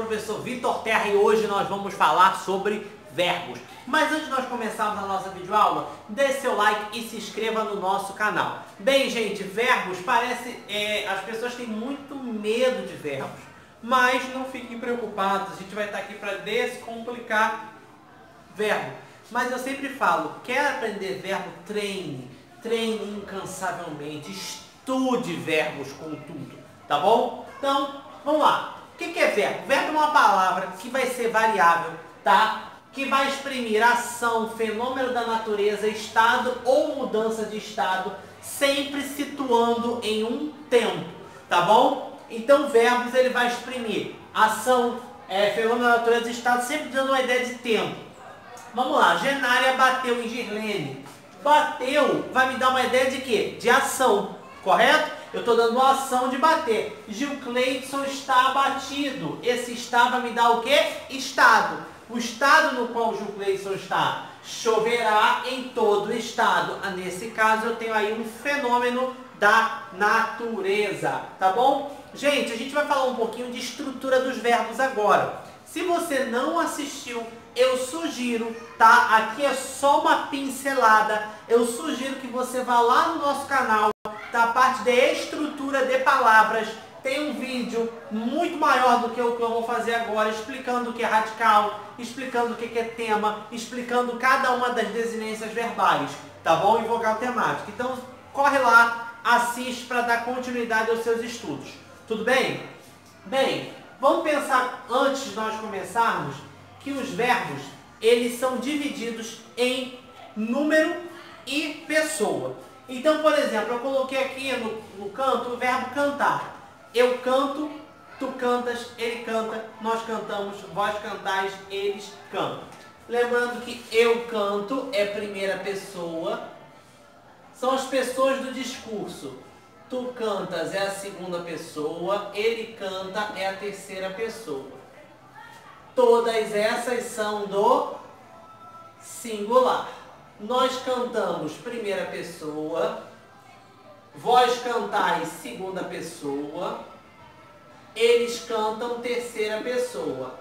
professor Vitor Terra e hoje nós vamos falar sobre verbos. Mas antes de nós começarmos a nossa videoaula, deixe seu like e se inscreva no nosso canal. Bem, gente, verbos parece... as pessoas têm muito medo de verbos, mas não fiquem preocupados, a gente vai estar aqui para descomplicar verbo. Mas eu sempre falo, quer aprender verbo? Treine incansavelmente, estude verbos com tudo, tá bom? Então, vamos lá. O que é verbo? Verbo é uma palavra que vai ser variável, tá? Que vai exprimir ação, fenômeno da natureza, estado ou mudança de estado, sempre situando em um tempo, tá bom? Então, verbos ele vai exprimir ação, fenômeno da natureza, estado, sempre dando uma ideia de tempo. Vamos lá, Genária bateu em Girlene. Bateu vai me dar uma ideia de quê? De ação, correto? Eu estou dando uma ação de bater. Gil Cleidson está abatido. Esse está vai me dar o quê? Estado. O estado no qual o Gil Cleidson está. Choverá em todo o estado. Nesse caso eu tenho aí um fenômeno da natureza, tá bom? Gente, a gente vai falar um pouquinho de estrutura dos verbos agora. Se você não assistiu, eu sugiro, tá? Aqui é só uma pincelada. Eu sugiro que você vá lá no nosso canal, tá? A parte de estrutura de palavras. Tem um vídeo muito maior do que o que eu vou fazer agora, explicando o que é radical, explicando o que é tema, explicando cada uma das desinências verbais, tá bom? E vogal temática. Então, corre lá, assiste para dar continuidade aos seus estudos. Tudo bem? Bem, vamos pensar, antes de nós começarmos, que os verbos, eles são divididos em número e pessoa. Então, por exemplo, eu coloquei aqui no canto o verbo cantar. Eu canto, tu cantas, ele canta, nós cantamos, vós cantais, eles cantam. Lembrando que eu canto é primeira pessoa, são as pessoas do discurso. Tu cantas é a segunda pessoa, ele canta é a terceira pessoa. Todas essas são do singular. Nós cantamos primeira pessoa, vós cantais segunda pessoa, eles cantam terceira pessoa.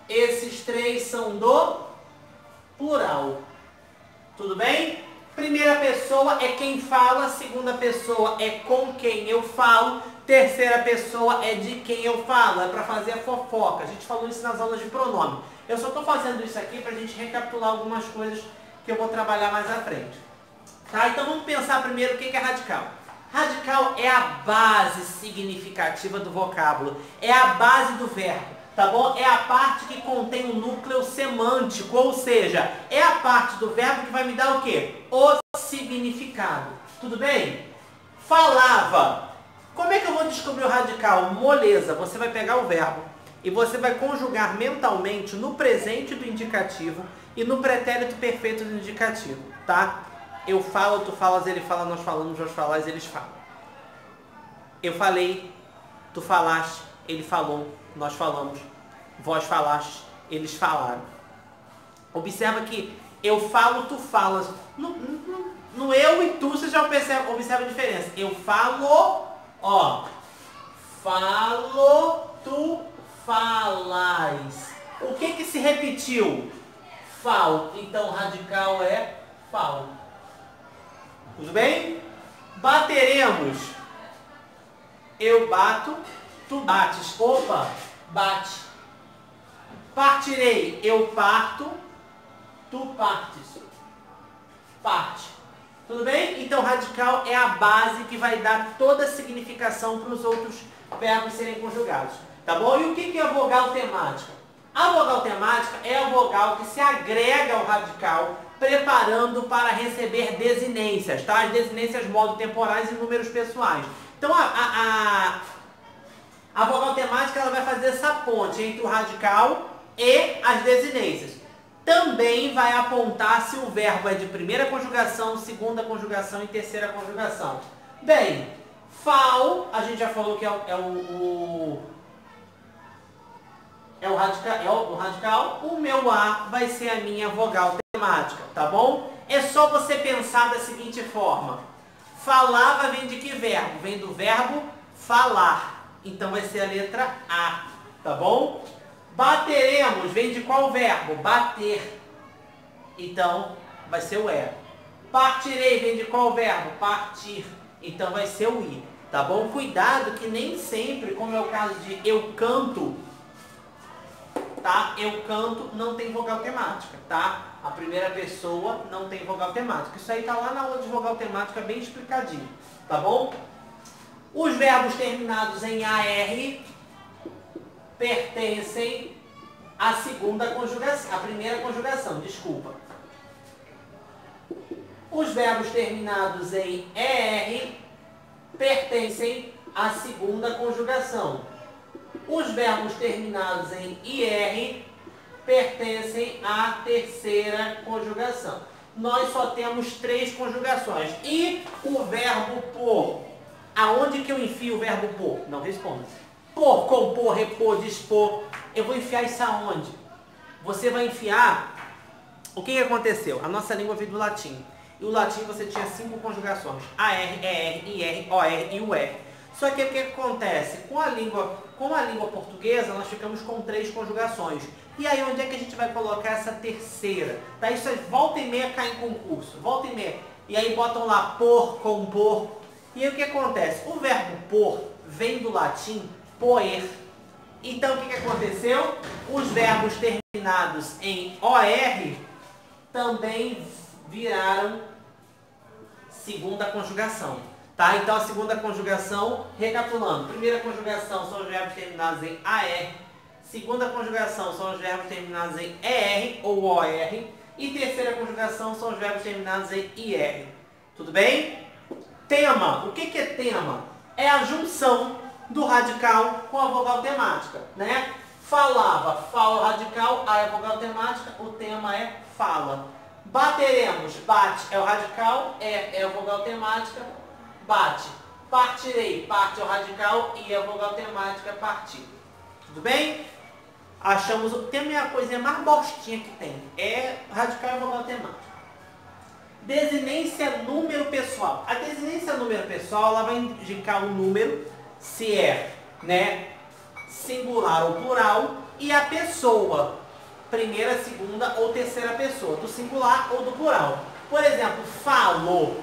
Esses três são do plural. Tudo bem? Primeira pessoa é quem fala, segunda pessoa é com quem eu falo, terceira pessoa é de quem eu falo, é para fazer a fofoca. A gente falou isso nas aulas de pronome. Eu só estou fazendo isso aqui para a gente recapitular algumas coisas que eu vou trabalhar mais à frente. Tá? Então vamos pensar primeiro o que é radical. Radical é a base significativa do vocábulo, é a base do verbo. Tá bom? É a parte que contém o núcleo semântico, ou seja, é a parte do verbo que vai me dar o quê? O significado. Tudo bem? Falava. Como é que eu vou descobrir o radical? Moleza. Você vai pegar o verbo e você vai conjugar mentalmente no presente do indicativo e no pretérito perfeito do indicativo, tá? Eu falo, tu falas, ele fala, nós falamos, vós falais, eles falam. Eu falei, tu falaste, ele falou, nós falamos, vós falaste, eles falaram. Observa que eu falo, tu falas. No eu e tu você já observa a diferença. Eu falo, ó. Falo, tu falas. O que se repetiu? Falo. Então radical é falo. Tudo bem? Bateremos. Eu bato. Tu bates. Opa, bate. Partirei. Eu parto. Tu partes. Parte. Tudo bem? Então, radical é a base que vai dar toda a significação para os outros verbos serem conjugados. Tá bom? E o que é a vogal temática? A vogal temática é a vogal que se agrega ao radical, preparando para receber desinências, tá? As desinências modo-temporais e números pessoais. Então, a vogal temática ela vai fazer essa ponte entre o radical e as desinências. Também vai apontar se o verbo é de primeira conjugação, segunda conjugação e terceira conjugação. Bem, fal, a gente já falou que é o radical. O meu A vai ser a minha vogal temática, tá bom? É só você pensar da seguinte forma. Falava vem de que verbo? Vem do verbo falar. Então vai ser a letra A, tá bom? Bateremos vem de qual verbo? Bater. Então, vai ser o E. Partirei vem de qual verbo? Partir. Então, vai ser o I. Tá bom? Cuidado que nem sempre, como é o caso de eu canto, tá? Eu canto não tem vogal temática, tá? A primeira pessoa não tem vogal temática. Isso aí tá lá na aula de vogal temática bem explicadinho, tá bom? Os verbos terminados em AR pertencem à segunda conjugação, à primeira conjugação, desculpa. Os verbos terminados em ER pertencem à segunda conjugação. Os verbos terminados em IR pertencem à terceira conjugação. Nós só temos 3 conjugações. E o verbo por? Aonde que eu enfio o verbo por? Não responda. Por, compor, repor, dispor. Eu vou enfiar isso aonde? Você vai enfiar... O que aconteceu? A nossa língua veio do latim. E o latim você tinha 5 conjugações. AR, ER, IR, OR e UR. Só que o que acontece? Com a língua portuguesa, nós ficamos com 3 conjugações. E aí, onde é que a gente vai colocar essa terceira? Tá? Isso aí, volta e meia cai em concurso. Volta e meia. E aí botam lá por, compor. E aí o que acontece? O verbo por vem do latim poer. Então, o que aconteceu? Os verbos terminados em OR também viraram segunda conjugação. Tá? Então, a segunda conjugação, recapitulando. Primeira conjugação são os verbos terminados em AR. Segunda conjugação são os verbos terminados em ER ou OR. E terceira conjugação são os verbos terminados em IR. Tudo bem? Tema. O que é tema? É a junção do radical com a vogal temática, né? Falava, fala radical, A é a vogal temática, o tema é fala. Bateremos, bate é o radical, é a vogal temática, bate. Partirei, parte é o radical e é a vogal temática, partir. Tudo bem? Achamos o tema é a coisinha mais bostinha que tem. É radical e vogal temática. Desinência número pessoal. A desinência número pessoal, ela vai indicar o número, se é, né, singular ou plural, e a pessoa, primeira, segunda ou terceira pessoa, do singular ou do plural. Por exemplo, falou.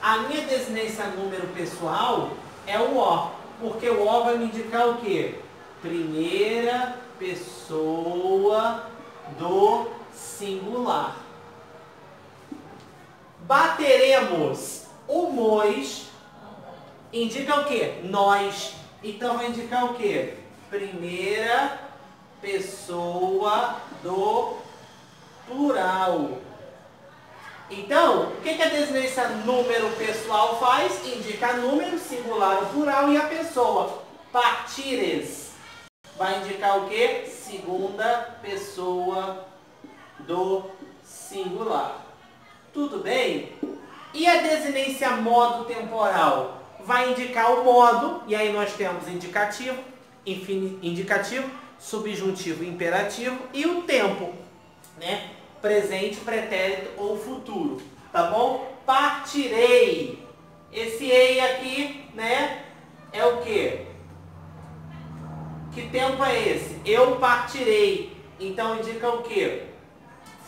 A minha desinência número pessoal é o O, porque o O vai me indicar o quê? Primeira pessoa do singular. Bateremos. O nós indica o quê? Nós. Então vai indicar o quê? Primeira pessoa do plural. Então, o que a desinência número pessoal faz? Indica número, singular ou plural e a pessoa. Partires. Vai indicar o quê? Segunda pessoa do singular. Tudo bem? E a desinência modo temporal? Vai indicar o modo, e aí nós temos indicativo, indicativo, subjuntivo e imperativo, e o tempo, né? Presente, pretérito ou futuro, tá bom? Partirei. Esse ei aqui, né, é o quê? Que tempo é esse? Eu partirei. Então indica o quê?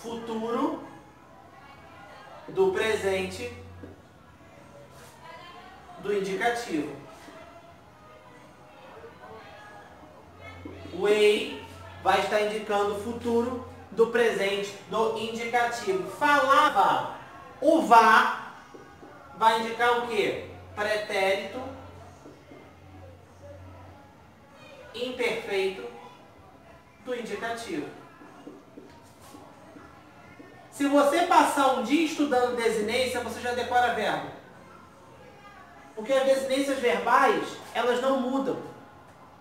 Futuro do presente do indicativo. O ei vai estar indicando o futuro do presente do indicativo. Falava. O vá vai indicar o quê? Pretérito imperfeito do indicativo. Se você passar um dia estudando desinência, você já decora verbo. Porque as desinências verbais, elas não mudam.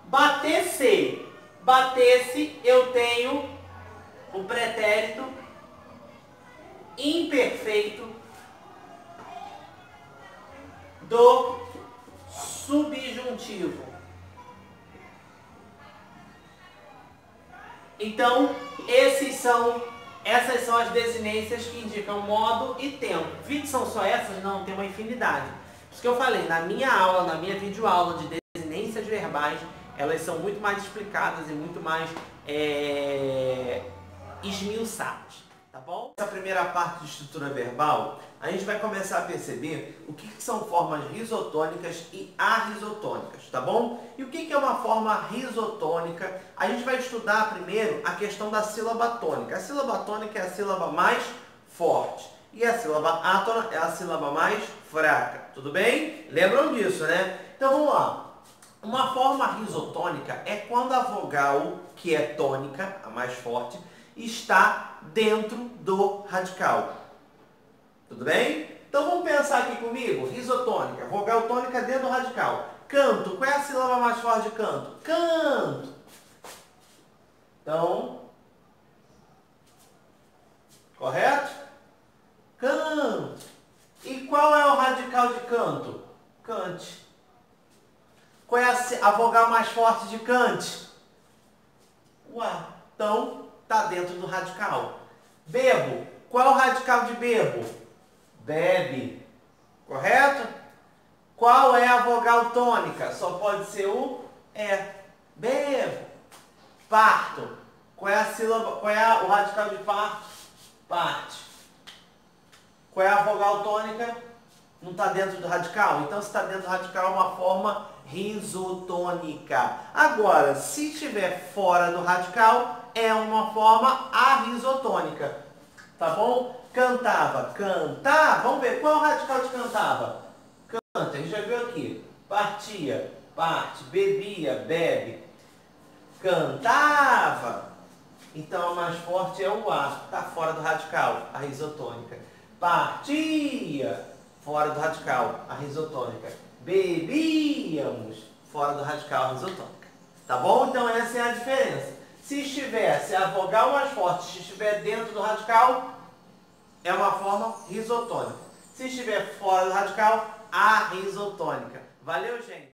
Bater-se. Bater-se, eu tenho o pretérito imperfeito do subjuntivo. Então, essas são as desinências que indicam modo e tempo. Vi que são só essas? Não, tem uma infinidade. Por isso que eu falei, na minha aula, na minha videoaula de desinências verbais, elas são muito mais explicadas e muito mais esmiuçadas, tá bom? Essa primeira parte de estrutura verbal, a gente vai começar a perceber o que são formas risotônicas e arrisotônicas, tá bom? E o que é uma forma risotônica? A gente vai estudar primeiro a questão da sílaba tônica. A sílaba tônica é a sílaba mais forte e a sílaba átona é a sílaba mais fraca, tudo bem? Lembram disso, né? Então vamos lá. Uma forma risotônica é quando a vogal, que é tônica, a mais forte, está dentro do radical. Tudo bem? Então vamos pensar aqui comigo. Risotônica, vogal tônica dentro do radical. Canto, qual é a sílaba mais forte de canto? Canto. Então, correto? Canto. E qual é o radical de canto? Cante. Qual é a vogal mais forte de cante? Uá. Então, está dentro do radical. Bebo. Qual é o radical de bebo? Bebe. Correto? Qual é a vogal tônica? Só pode ser o é. Bebo. Parto. Qual é a sílaba? Qual é o radical de parto? Parte. Qual é a vogal tônica? Não está dentro do radical? Então, se está dentro do radical, é uma forma risotônica. Agora, se estiver fora do radical, é uma forma arrisotônica. Tá bom? Cantava. Cantar. Vamos ver. Qual é o radical de cantava? Canta. A gente já viu aqui. Partia. Parte. Bebia. Bebe. Cantava. Então, a mais forte é o A. Está fora do radical. A risotônica. Partia. Fora do radical. A risotônica. Bebíamos. Fora do radical. A risotônica. Tá bom? Então, essa é a diferença. Se a vogal mais forte estiver dentro do radical, é uma forma risotônica. Se estiver fora do radical, arrisotônica. Valeu, gente!